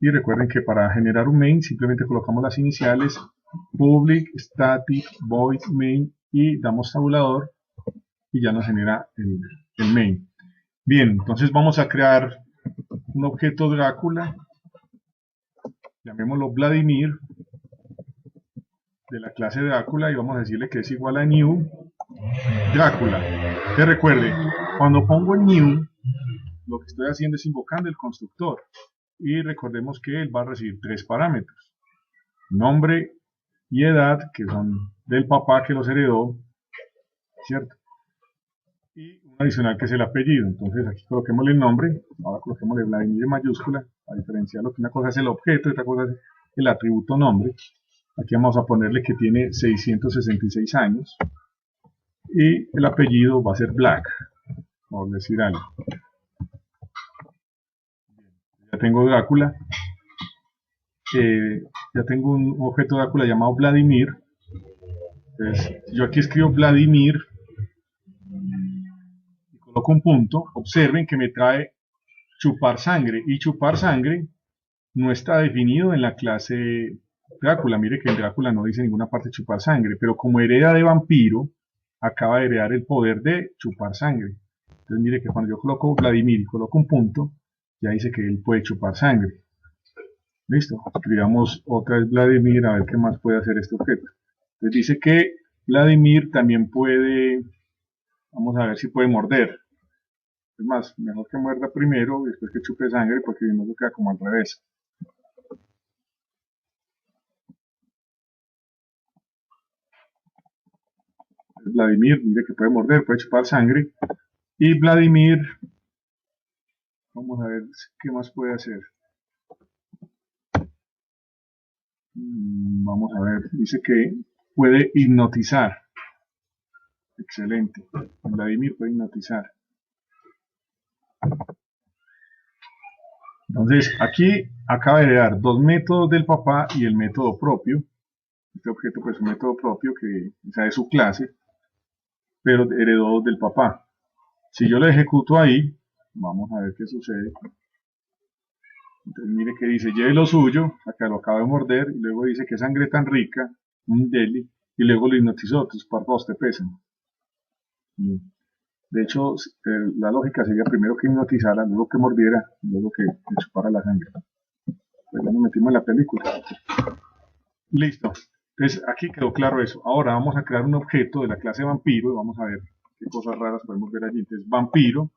Y recuerden que para generar un main simplemente colocamos las iniciales public static void main y damos tabulador y ya nos genera el main. Bien, entonces vamos a crear un objeto Drácula, llamémoslo Vladimir, de la clase Drácula, y vamos a decirle que es igual a new Drácula. Que recuerde, cuando pongo new, lo que estoy haciendo es invocando el constructor. Y recordemos que él va a recibir 3 parámetros: nombre y edad, que son del papá que los heredó, ¿cierto? Y un adicional que es el apellido. Entonces aquí coloquémosle el nombre, ahora coloquémosle Vladimir en mayúscula, a diferenciar lo que una cosa es el objeto y otra cosa es el atributo nombre. Aquí vamos a ponerle que tiene 666 años y el apellido va a ser Black, por decir algo. Ya tengo Drácula, ya tengo un objeto Drácula llamado Vladimir. Entonces, yo aquí escribo Vladimir y coloco un punto. Observen que me trae chupar sangre, y chupar sangre no está definido en la clase Drácula. Mire que en Drácula no dice en ninguna parte chupar sangre, pero como hereda de vampiro, acaba de heredar el poder de chupar sangre. Entonces mire que cuando yo coloco Vladimir y coloco un punto, ya dice que él puede chupar sangre. Listo, escribamos otra vez Vladimir a ver qué más puede hacer este objeto. Entonces dice que Vladimir también puede, vamos a ver si puede morder. Es más, mejor que muerda primero y después que chupe sangre, porque si no se queda como al revés. Vladimir, mire que puede morder, puede chupar sangre. Y Vladimir, vamos a ver qué más puede hacer. Vamos a ver, dice que puede hipnotizar. Excelente. Vladimir puede hipnotizar. Entonces, aquí acaba de heredar 2 métodos del papá y el método propio. Este objeto pues es un método propio que es de su clase, pero heredó 2 del papá. Si yo lo ejecuto ahí, vamos a ver qué sucede. Entonces mire que dice, lleve lo suyo, acá lo acaba de morder, y luego dice que sangre tan rica, un deli, y luego lo hipnotizó, tus párpados te pesan. De hecho, la lógica sería primero que hipnotizara, luego que mordiera, luego que chupara la sangre. Pues ya nos metimos en la película. Listo. Entonces aquí quedó claro eso. Ahora vamos a crear un objeto de la clase vampiro y vamos a ver qué cosas raras podemos ver allí. Entonces vampiro,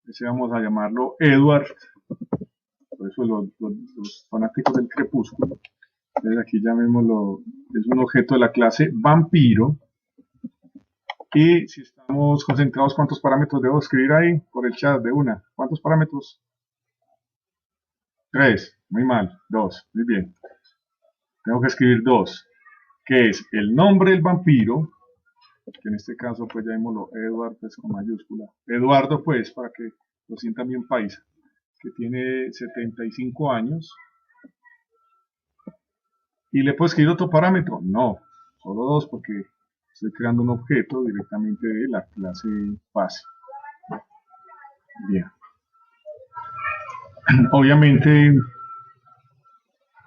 ese vamos a llamarlo Edward, por eso los fanáticos del crepúsculo. Entonces aquí llamémoslo, es un objeto de la clase vampiro. Y si estamos concentrados, ¿cuántos parámetros debo escribir ahí? Por el chat de una. ¿Cuántos parámetros? 3. Muy mal. 2. Muy bien. Tengo que escribir 2. Que es el nombre del vampiro, que en este caso pues llamémoslo Edward pues con mayúscula. Eduardo pues, para que lo sientan bien paisa, que tiene 75 años. ¿Y le puedo escribir otro parámetro? No, solo 2 porque estoy creando un objeto directamente de la clase base. Bien. Obviamente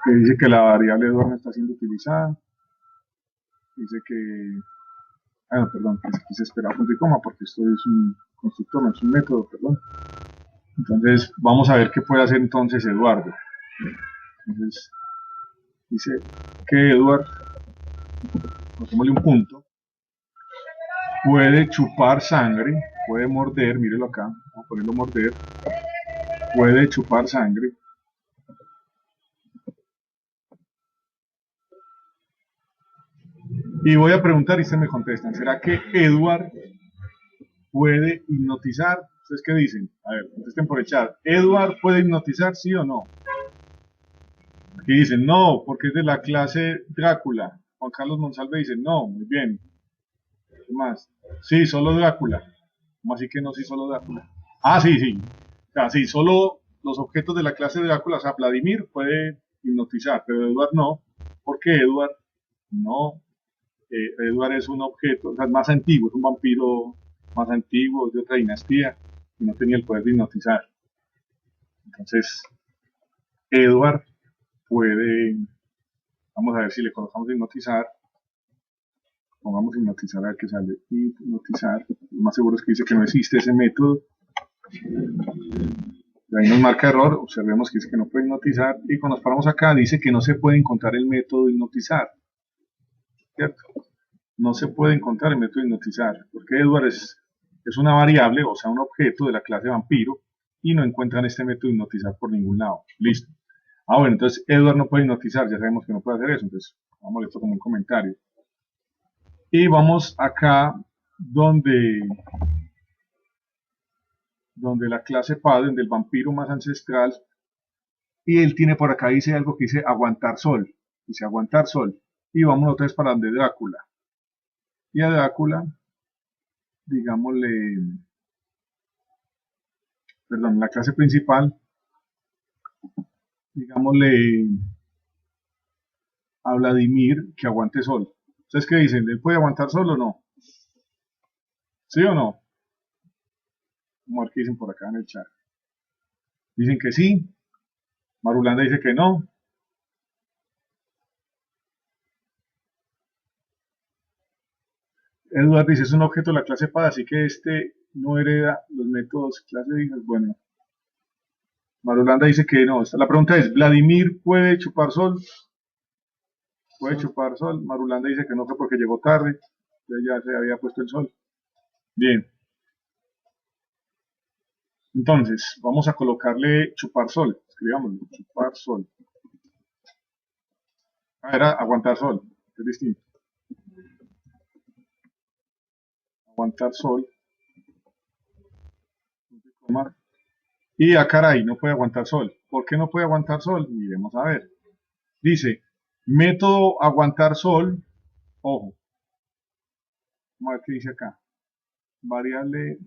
dice que la variable Eduardo no está siendo utilizada. Dice que perdón, que quise esperar punto y coma porque esto es un constructor, no es un método, perdón. Entonces vamos a ver qué puede hacer entonces Eduardo. Entonces dice que Eduardo, coloquémosle un punto, puede chupar sangre, puede morder, mírelo acá, vamos a ponerlo morder, puede chupar sangre. Y voy a preguntar y ustedes me contestan, ¿será que Edward puede hipnotizar? ¿Ustedes qué dicen? A ver, contesten por el chat. ¿Edward puede hipnotizar, sí o no? Aquí dicen, no, porque es de la clase Drácula. Juan Carlos Monsalve dice, no, muy bien. ¿Qué más? Sí, solo Drácula. ¿Cómo así que no, sí, solo Drácula? Ah, sí, sí. O sea, sí, solo los objetos de la clase Drácula, o sea, Vladimir puede hipnotizar, pero Edward no, porque Edward no, Edward es un objeto, o sea, es más antiguo, es un vampiro más antiguo, es de otra dinastía, y no tenía el poder de hipnotizar. Entonces, Edward puede, vamos a ver si le colocamos hipnotizar, pongamos hipnotizar a ver qué sale, hipnotizar, lo más seguro es que dice que no existe ese método, y ahí nos marca error, observemos que dice que no puede hipnotizar, y cuando nos paramos acá dice que no se puede encontrar el método de hipnotizar, ¿cierto? No se puede encontrar el método de hipnotizar, porque Edward es una variable, o sea, un objeto de la clase vampiro, y no encuentran este método de hipnotizar por ningún lado. Listo. Ah, bueno, entonces Edward no puede hipnotizar, ya sabemos que no puede hacer eso, entonces vamos a esto como un comentario. Y vamos acá donde la clase padre, donde el vampiro más ancestral, y él tiene por acá, dice algo que dice aguantar sol, dice aguantar sol, y vamos otra vez para donde Drácula, y a Drácula, digámosle, perdón, la clase principal, digámosle a Vladimir que aguante sol. ¿Ustedes qué dicen? ¿Él puede aguantar sol o no? ¿Sí o no? Vamos a ver qué dicen por acá en el chat. Dicen que sí, Marulanda dice que no. Edward dice, es un objeto de la clase PAD, así que este no hereda los métodos clase de hijas. Bueno, Marulanda dice que no. La pregunta es, ¿Vladimir puede chupar sol? ¿Puede chupar sol? Marulanda dice que no fue porque llegó tarde, ya se había puesto el sol. Bien. Entonces, vamos a colocarle chupar sol. Escribámoslo, chupar sol. Ah, era aguantar sol, es distinto. Aguantar sol. Y a caray, no puede aguantar sol. ¿Por qué no puede aguantar sol? Miremos a ver. Dice, método aguantar sol. Ojo. Vamos a ver qué dice acá. Variable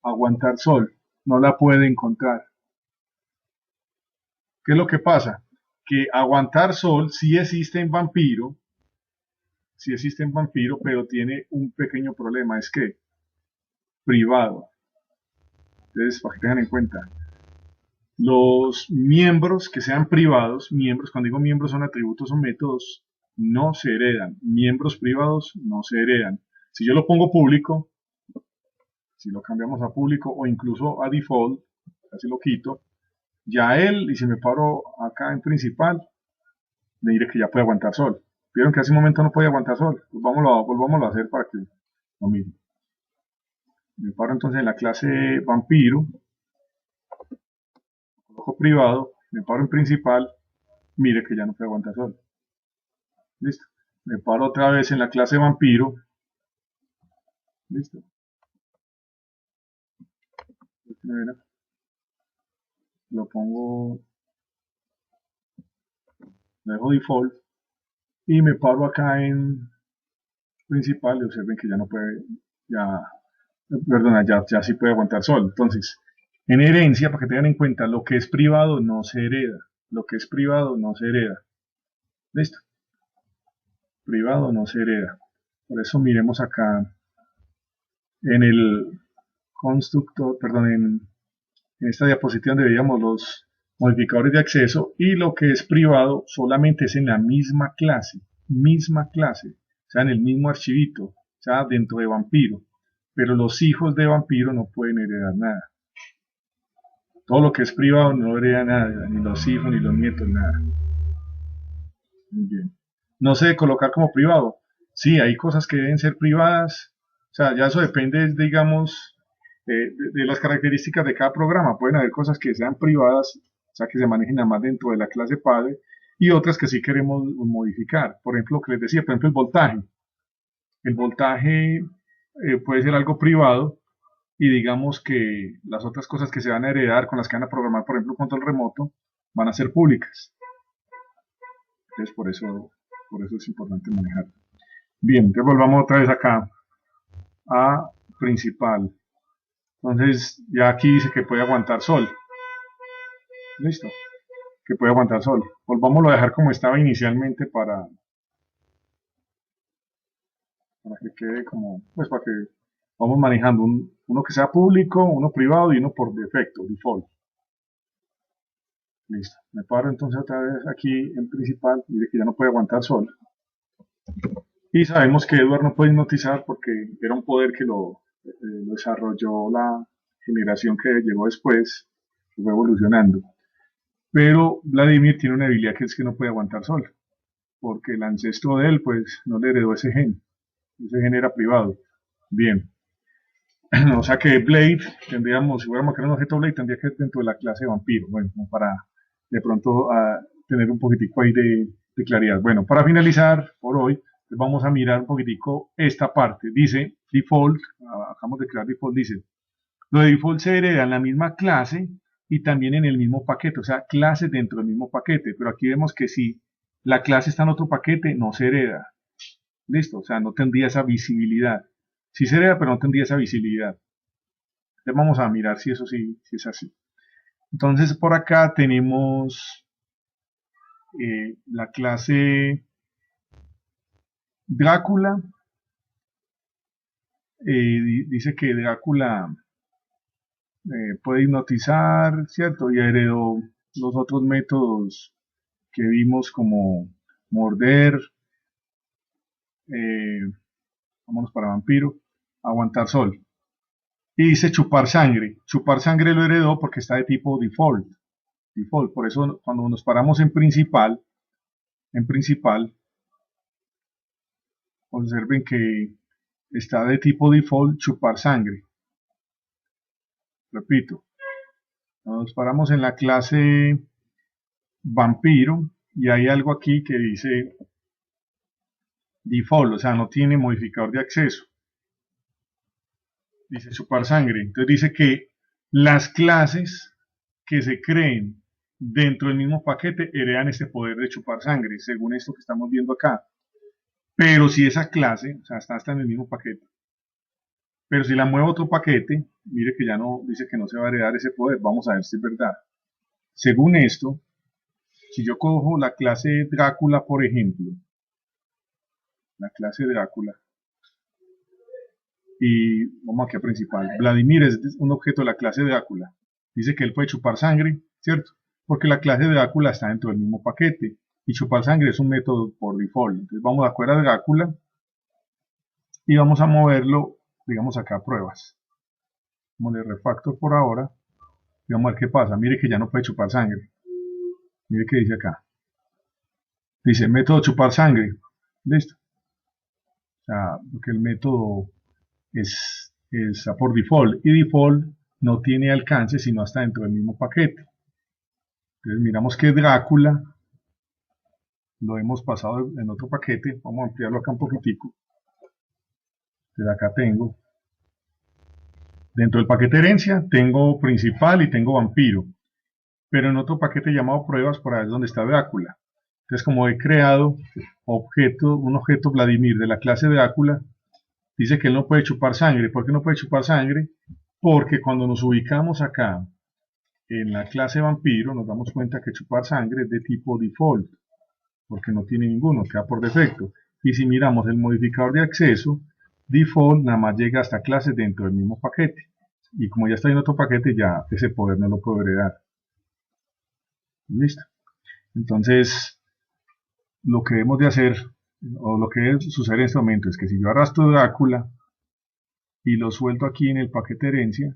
aguantar sol. No la puede encontrar. ¿Qué es lo que pasa? Que aguantar sol sí existe en vampiro. Sí existe en vampiro, pero tiene un pequeño problema. Es que privado. Entonces, para que tengan en cuenta, los miembros que sean privados, miembros, cuando digo miembros son atributos o métodos, no se heredan. Miembros privados no se heredan. Si yo lo pongo público, si lo cambiamos a público o incluso a default, así lo quito, ya él, y si me paro acá en principal, me diré que ya puede aguantar sol. Vieron que hace un momento no podía aguantar sol. Pues volvámoslo a hacer para que lo mismo. Me paro entonces en la clase vampiro, coloco privado, me paro en principal, mire que ya no puede aguantar sol. Listo. Me paro otra vez en la clase vampiro. Listo. Lo pongo, lo dejo default y me paro acá en principal y observen que ya no puede, ya, perdona, ya sí puede aguantar sol. Entonces, en herencia, para que tengan en cuenta, lo que es privado no se hereda. Lo que es privado no se hereda. Listo. Privado no se hereda. Por eso miremos acá en el constructor, perdón, en esta diapositiva donde veíamos los modificadores de acceso y lo que es privado solamente es en la misma clase, o sea, en el mismo archivito, o sea, dentro de vampiro, pero los hijos de vampiro no pueden heredar nada. Todo lo que es privado no hereda nada, ni los hijos, ni los nietos, nada. Muy bien. No se debe colocar como privado. Sí, hay cosas que deben ser privadas O sea, ya eso depende, digamos, de las características de cada programa. Pueden haber cosas que sean privadas, o sea, que se manejen nada más dentro de la clase padre, y otras que sí queremos modificar. Por ejemplo, lo que les decía, por ejemplo, el voltaje. El voltaje puede ser algo privado y digamos que las otras cosas que se van a heredar, con las que van a programar, por ejemplo, control remoto, van a ser públicas. Entonces, por eso es importante manejar. Bien, entonces volvamos otra vez acá a principal. Entonces, ya aquí dice que puede aguantar sol. Listo, que puede aguantar sol. Volvámoslo a dejar como estaba inicialmente para que quede como, pues para que vamos manejando uno que sea público, uno privado y uno por defecto, default. Listo, me paro entonces otra vez aquí en principal, mire que ya no puede aguantar sol. Y sabemos que Edward no puede hipnotizar porque era un poder que lo desarrolló la generación que llegó después, que fue evolucionando. Pero Vladimir tiene una habilidad que es que no puede aguantar sol, porque el ancestro de él pues no le heredó ese gen era privado. Bien, o sea que Blade tendríamos, si fuéramos a crear un objeto Blade, tendría que ser dentro de la clase vampiro, bueno, como para de pronto tener un poquitico ahí de claridad. Bueno, para finalizar por hoy, pues vamos a mirar un poquitico esta parte. Dice default, acabamos de crear default, dice, lo de default se hereda en la misma clase y también en el mismo paquete, o sea, clases dentro del mismo paquete, pero aquí vemos que si la clase está en otro paquete, no se hereda. Listo, o sea, no tendría esa visibilidad. Sí se hereda, pero no tendría esa visibilidad. Entonces vamos a mirar si eso sí, si es así. Entonces por acá tenemos la clase Drácula. Dice que Drácula puede hipnotizar, ¿cierto? Y heredó los otros métodos que vimos como morder, eh, vámonos para vampiro, aguantar sol. Y dice chupar sangre. Chupar sangre lo heredó porque está de tipo default. Default. Por eso cuando nos paramos en principal, observen que está de tipo default chupar sangre. Repito, nos paramos en la clase vampiro y hay algo aquí que dice default, o sea, no tiene modificador de acceso. Dice chupar sangre. Entonces dice que las clases que se creen dentro del mismo paquete heredan este poder de chupar sangre, según esto que estamos viendo acá. Pero si esa clase, o sea, está en el mismo paquete, pero si la muevo a otro paquete, mire que ya no, dice que no se va a heredar ese poder. Vamos a ver si es verdad. Según esto, si yo cojo la clase Drácula, por ejemplo, la clase Drácula, y vamos aquí a principal, Vladimir es un objeto de la clase Drácula. Dice que él puede chupar sangre, ¿cierto? Porque la clase Drácula está dentro del mismo paquete. Y chupar sangre es un método por default. Entonces vamos a afuera de Drácula y vamos a moverlo, digamos acá a pruebas. Vamos a refactor por ahora y vamos a ver qué pasa. Mire que ya no puede chupar sangre. Mire qué dice acá. Dice método chupar sangre. Listo. O sea, porque el método es por default y default no tiene alcance sino hasta dentro del mismo paquete. Entonces miramos que Drácula lo hemos pasado en otro paquete. Vamos a ampliarlo acá un poquitico. Entonces acá tengo, dentro del paquete herencia, tengo principal y tengo vampiro. Pero en otro paquete llamado pruebas, por ahí es donde está Drácula. Entonces como he creado un objeto Vladimir de la clase Drácula, dice que él no puede chupar sangre. ¿Por qué no puede chupar sangre? Porque cuando nos ubicamos acá en la clase vampiro, nos damos cuenta que chupar sangre es de tipo default, porque no tiene ninguno, queda por defecto. Y si miramos el modificador de acceso, default nada más llega hasta clases dentro del mismo paquete. Y como ya está en otro paquete, ya ese poder no lo puedo heredar. Listo. Entonces, lo que debemos de hacer, o lo que debe suceder en este momento, es que si yo arrastro Drácula y lo suelto aquí en el paquete herencia,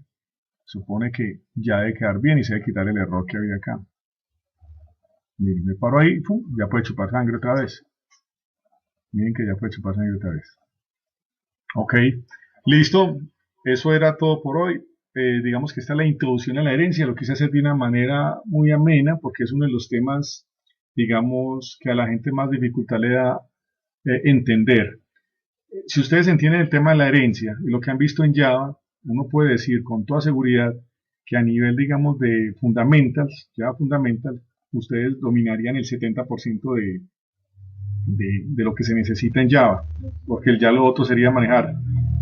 supone que ya debe quedar bien y se debe quitar el error que había acá. Miren, me paro ahí, ya puede chupar sangre otra vez. Miren que ya puede chupar sangre otra vez. Ok, Listo, eso era todo por hoy. Digamos que esta es la introducción a la herencia, lo quise hacer de una manera muy amena porque es uno de los temas, digamos, que a la gente más dificultad le da entender. Si ustedes entienden el tema de la herencia y lo que han visto en Java, uno puede decir con toda seguridad que a nivel, digamos, de fundamentals, Java Fundamental, ustedes dominarían el 70% de lo que se necesita en Java, porque ya lo otro sería manejar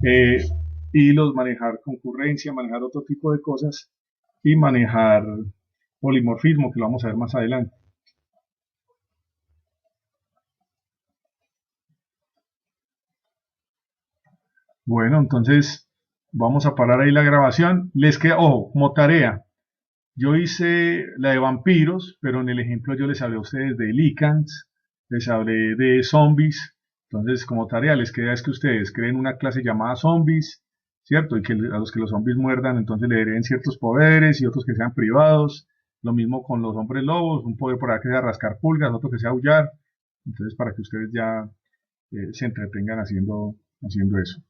eh, hilos, manejar concurrencia, manejar otro tipo de cosas y manejar polimorfismo, que lo vamos a ver más adelante. Bueno, entonces vamos a parar ahí la grabación. Les queda, ojo, como tarea, yo hice la de vampiros, pero en el ejemplo yo les hablé a ustedes de licans, les hablé de zombies. Entonces, como tarea les queda es que ustedes creen una clase llamada zombies, ¿cierto? Y que a los que los zombies muerdan, entonces le den ciertos poderes y otros que sean privados. Lo mismo con los hombres lobos, un poder por ahí que sea rascar pulgas, otro que sea aullar. Entonces, para que ustedes ya se entretengan haciendo eso.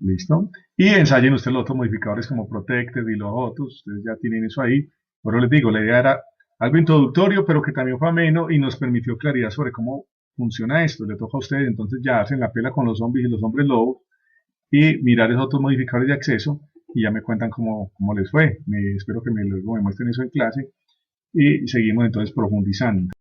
¿Listo? Y ensayen ustedes los otros modificadores como Protected y los otros, ustedes ya tienen eso ahí. Pero les digo, la idea era algo introductorio, pero que también fue ameno y nos permitió claridad sobre cómo funciona esto. Le toca a ustedes entonces ya hacen la pela con los zombies y los hombres lobos y mirar esos otros modificadores de acceso y ya me cuentan cómo les fue. Espero que luego me muestren eso en clase y seguimos entonces profundizando.